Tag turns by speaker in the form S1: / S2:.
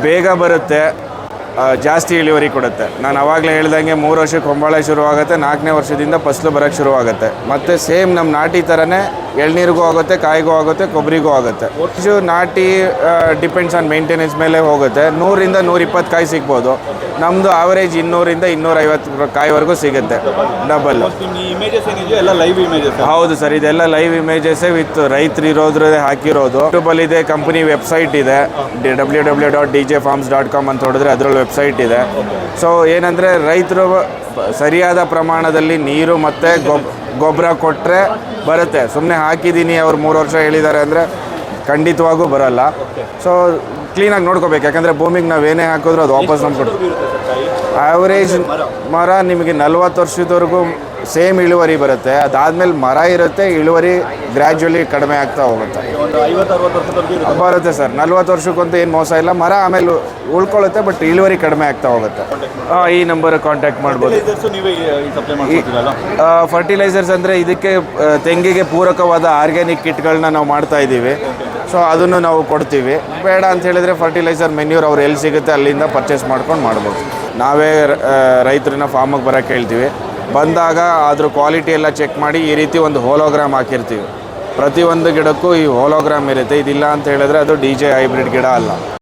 S1: ಬೇಗ ಬರುತ್ತೆ, ಜಾಸ್ತಿ ಇಳುವರಿ ಕೊಡುತ್ತೆ. ನಾನು ಆವಾಗಲೇ ಹೇಳ್ದಂಗೆ 3 ವರ್ಷಕ್ಕೆ ಹೊಂಬಾಳೆ ಶುರುವಾಗುತ್ತೆ, 4ನೇ ವರ್ಷದಿಂದ ಫಸಲು ಬರೋಕ್ಕೆ ಶುರುವಾಗುತ್ತೆ. ಮತ್ತು ಸೇಮ್ ನಮ್ಮ ನಾಟಿ ಥರನೇ ಎಳ್ನೀರಿಗೂ ಆಗುತ್ತೆ, ಕಾಯಿಗೂ ಆಗುತ್ತೆ, ಕೊಬ್ಬರಿಗೂ ಆಗುತ್ತೆ. ಒಟ್ಟು ನಾಟಿ ಡಿಪೆಂಡ್ಸ್ ಆನ್ ಮೇಂಟೆನೆನ್ಸ್ ಮೇಲೆ ಹೋಗುತ್ತೆ. 100ರಿಂದ 120 ಕಾಯಿ ಸಿಗ್ಬೋದು. ನಮ್ಮದು ಆವರೇಜ್ 200ರಿಂದ 250 ಕಾಯಿವರೆಗೂ ಸಿಗುತ್ತೆ ಡಬಲ್. ಹೌದು ಸರ್, ಇದೆಲ್ಲ ಲೈವ್ ಇಮೇಜಸ್ಸೇ ವಿತ್ ರೈತರು ಇರೋದ್ರೇ ಹಾಕಿರೋದು. ಯೂಟ್ಯೂಬಲ್ಲಿ ಇದೆ, ಕಂಪನಿ ವೆಬ್ಸೈಟ್ ಇದೆ, www.djfarms.com ಅಂತ ಹೊಡೆದ್ರೆ ಅದರಲ್ಲಿ ವೆಬ್ಸೈಟ್ ಇದೆ. ಸೊ ಏನಂದರೆ ರೈತರು ಸರಿಯಾದ ಪ್ರಮಾಣದಲ್ಲಿ ನೀರು ಮತ್ತು ಗೊಬ್ಬರ ಕೊಟ್ಟರೆ ಬರುತ್ತೆ. ಸುಮ್ಮನೆ ಹಾಕಿದ್ದೀನಿ ಅವ್ರು 3 ವರ್ಷ ಹೇಳಿದ್ದಾರೆ ಅಂದರೆ ಖಂಡಿತವಾಗೂ ಬರೋಲ್ಲ. ಸೊ ಕ್ಲೀನಾಗಿ ನೋಡ್ಕೋಬೇಕು, ಯಾಕಂದರೆ ಭೂಮಿಗೆ ನಾವೇನೇ ಹಾಕಿದ್ರು ಅದು ವಾಪಸ್ ನಮ್ಗೆ ಕೊಡ್ತೀವಿ. ಆ್ಯಾವ್ರೇಜ್ ಮರ ನಿಮಗೆ 40 ವರ್ಷದವರೆಗೂ ಸೇಮ್ ಇಳುವರಿ ಬರುತ್ತೆ. ಅದಾದಮೇಲೆ ಮರ ಇರುತ್ತೆ, ಇಳುವರಿ ಗ್ರ್ಯಾಜುವಲಿ ಕಡಿಮೆ ಆಗ್ತಾ ಹೋಗುತ್ತೆ. ಬರುತ್ತೆ ಸರ್, 40 ವರ್ಷಕ್ಕಂತೂ ಏನು ಮೋಸ ಇಲ್ಲ. ಮರ ಆಮೇಲೆ ಉಳ್ಕೊಳ್ಳುತ್ತೆ, ಬಟ್ ಇಳುವರಿ ಕಡಿಮೆ ಆಗ್ತಾ ಹೋಗುತ್ತೆ. ಈ ನಂಬರ್ ಕಾಂಟ್ಯಾಕ್ಟ್ ಮಾಡ್ಬೋದು. ಫರ್ಟಿಲೈಸರ್ಸ್ ಅಂದರೆ ಇದಕ್ಕೆ ತೆಂಗಿಗೆ ಪೂರಕವಾದ ಆರ್ಗ್ಯಾನಿಕ್ ಕಿಟ್ಗಳನ್ನ ನಾವು ಮಾಡ್ತಾ ಇದ್ದೀವಿ. ಸೊ ಅದನ್ನು ನಾವು ಕೊಡ್ತೀವಿ. ಬೇಡ ಅಂತ ಹೇಳಿದರೆ ಫರ್ಟಿಲೈಸರ್ ಮೆನ್ಯೂರ್ ಅವ್ರು ಎಲ್ಲಿ ಸಿಗುತ್ತೆ ಅಲ್ಲಿಂದ ಪರ್ಚೇಸ್ ಮಾಡ್ಕೊಂಡು ಮಾಡ್ಬೋದು. ನಾವೇ ರೈತರನ್ನ ಫಾರ್ಮಿಗೆ ಬರೋಕ್ಕೆ ಹೇಳ್ತೀವಿ. ಬಂದಾಗ ಅದ್ರ ಕ್ವಾಲಿಟಿ ಎಲ್ಲ ಚೆಕ್ ಮಾಡಿ ಈ ರೀತಿ ಒಂದು ಹೋಲೋಗ್ರಾಮ್ ಹಾಕಿರ್ತೀವಿ. ಪ್ರತಿಯೊಂದು ಗಿಡಕ್ಕೂ ಈ ಹೋಲೋಗ್ರಾಮ್ ಇರುತ್ತೆ. ಇದಿಲ್ಲ ಅಂತ ಹೇಳಿದ್ರೆ ಅದು DJ ಹೈಬ್ರಿಡ್ ಗಿಡ ಅಲ್ಲ.